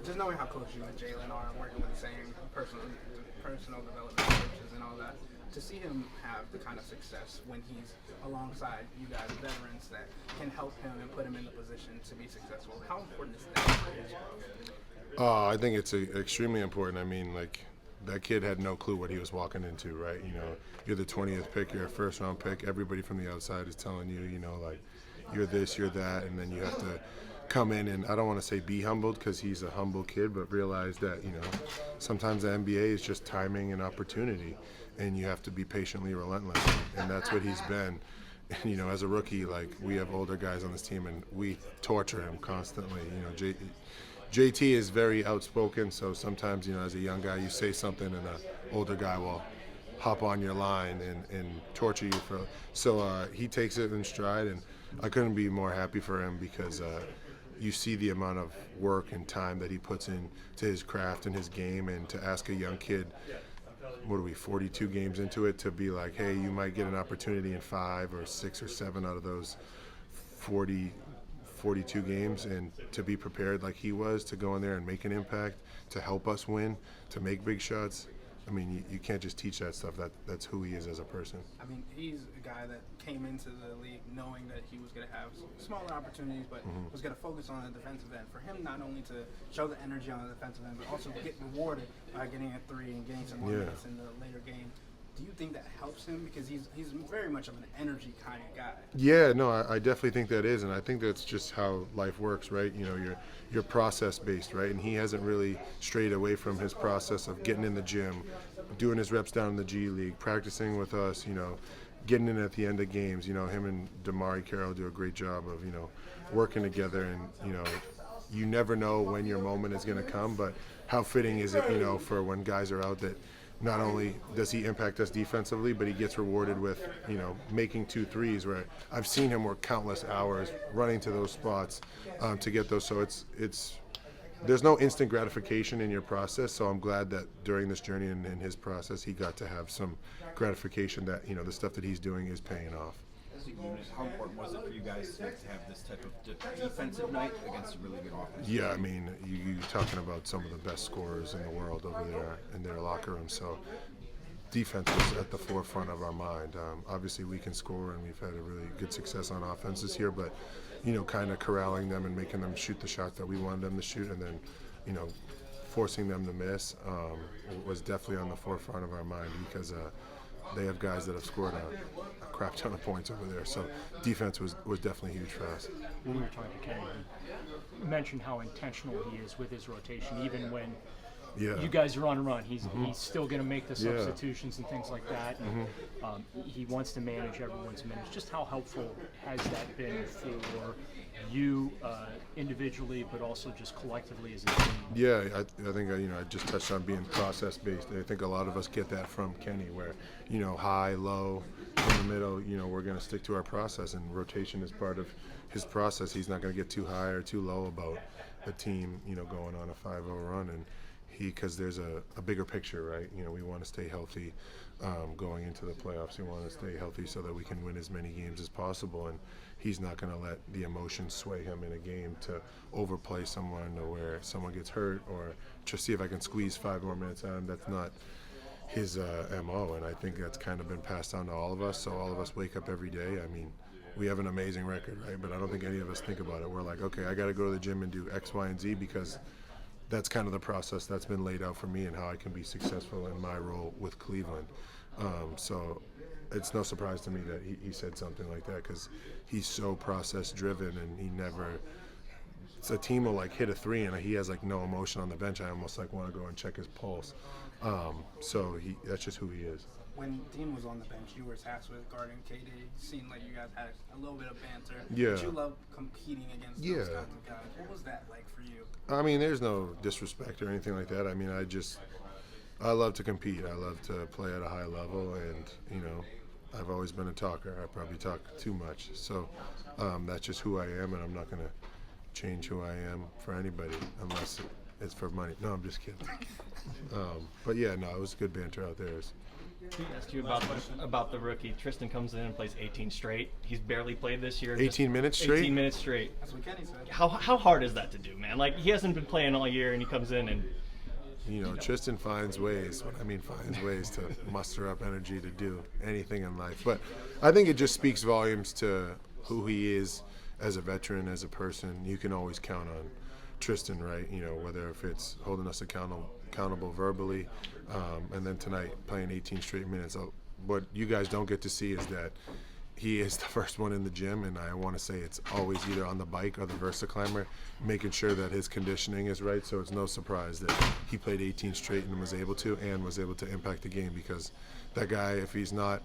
just knowing how close you and Jalen are, and working with the same personal development coaches and all that, to see him have the kind of success when he's alongside you guys, veterans that can help him and put him in the position to be successful. How important is that for his growth? I think it's extremely important. I mean, like, that kid had no clue what he was walking into, right? You know, you're the 20th pick, you're a first-round pick. Everybody from the outside is telling you, you know, like, you're this, you're that, and then you have to come in and, I don't want to say be humbled because he's a humble kid, but realize that, you know, sometimes the NBA is just timing and opportunity, and you have to be patiently relentless, and that's what he's been. And, you know, as a rookie, like, we have older guys on this team, and we torture him constantly. You know, JT is very outspoken, so sometimes, you know, as a young guy, you say something, and an older guy will hop on your line and torture you for. So he takes it in stride, and I couldn't be more happy for him because you see the amount of work and time that he puts in to his craft and his game, and to ask a young kid, what are we, 42 games into it, to be like, hey, you might get an opportunity in 5 or 6 or 7 out of those 42 games, and to be prepared like he was to go in there and make an impact, to help us win, to make big shots. I mean, you can't just teach that stuff. That's who he is as a person. I mean, he's a guy that came into the league knowing that he was going to have smaller opportunities, but was going to focus on the defensive end. For him, not only to show the energy on the defensive end, but also get rewarded by getting a 3 and getting some more minutes in the later game. Do you think that helps him? Because he's very much of an energy kind of guy. Yeah, no, I definitely think that is, and I think that's just how life works, right? You know, you're process based, right? And he hasn't really strayed away from his process of getting in the gym, doing his reps down in the G League, practicing with us, you know, getting in at the end of games. You know, him and Damari Carroll do a great job of, you know, working together, and, you know, you never know when your moment is going to come, but how fitting is it, you know, for when guys are out, that not only does he impact us defensively, but he gets rewarded with, you know, making 2 threes, where I've seen him work countless hours running to those spots to get those. So it's there's no instant gratification in your process. So I'm glad that during this journey and in his process, he got to have some gratification that, you know, the stuff that he's doing is paying off. As a unit, how important was it for you guys to have this type of defensive night against a really good offense? Yeah, I mean, you're talking about some of the best scorers in the world over there in their locker room. So defense was at the forefront of our mind. Obviously, we can score, and we've had a really good success on offenses here, but, you know, kind of corralling them and making them shoot the shots that we wanted them to shoot, and then, you know, forcing them to miss was definitely on the forefront of our mind, because they have guys that have scored a crap ton of points over there. So defense was definitely huge for us. When we were talking to Kenny, he mentioned how intentional he is with his rotation, even when you guys are on a run. He's still going to make the substitutions and things like that. And, he wants to manage everyone's minutes. Just how helpful has that been for you individually, but also just collectively as a team? Yeah, I think, you know, I just touched on being process-based. I think a lot of us get that from Kenny, where, you know, high, low, in the middle, you know, we're going to stick to our process, and rotation is part of his process. He's not going to get too high or too low about the team, you know, going on a 5-0 run, and because there's a bigger picture, right? You know, we want to stay healthy going into the playoffs. We want to stay healthy so that we can win as many games as possible, and he's not going to let the emotions sway him in a game to overplay someone, or where someone gets hurt, or just see if I can squeeze 5 more minutes out of him. That's not his MO, and I think that's kind of been passed on to all of us. So all of us wake up every day. I mean, we have an amazing record, right? But I don't think any of us think about it. We're like, okay, I got to go to the gym and do X, Y, and Z, because that's kind of the process that's been laid out for me and how I can be successful in my role with Cleveland. So it's no surprise to me that he said something like that, because he's so process driven, and he never. It's a team will like hit a 3 and he has like no emotion on the bench. I almost like want to go and check his pulse. So that's just who he is. When Dean was on the bench, you were tasked with guarding KD. It seemed like you guys had a little bit of banter. Yeah. Did you love competing against those kinds of guys? What was that like for you? I mean, there's no disrespect or anything like that. I mean, I love to compete. I love to play at a high level, and, you know, I've always been a talker. I probably talk too much. So that's just who I am, and I'm not going to change who I am for anybody unless it's for money. No, I'm just kidding. But yeah, no, it was good banter out there. Can I ask you about the rookie? Tristan comes in and plays 18 straight. He's barely played this year. 18 minutes straight? 18 minutes straight. That's what Kenny said. How hard is that to do, man? Like, he hasn't been playing all year, and he comes in and... Tristan finds ways. Finds ways to muster up energy to do anything in life. But I think it just speaks volumes to who he is as a veteran, as a person. You can always count on Tristan, right? Whether if it's holding us accountable verbally, and then tonight playing 18 straight minutes. What you guys don't get to see is that he is the first one in the gym, and I want to say it's always either on the bike or the Versa Climber, making sure that his conditioning is right. So it's no surprise that he played 18 straight and was able to impact the game, because that guy, if he's not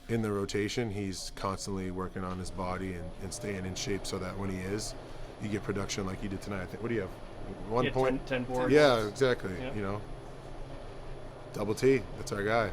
in the rotation, he's constantly working on his body and staying in shape so that when he is, you get production like he did tonight. I think, what do you have? 1 point? 10 boards. Yeah, exactly. Yeah. Double T, that's our guy.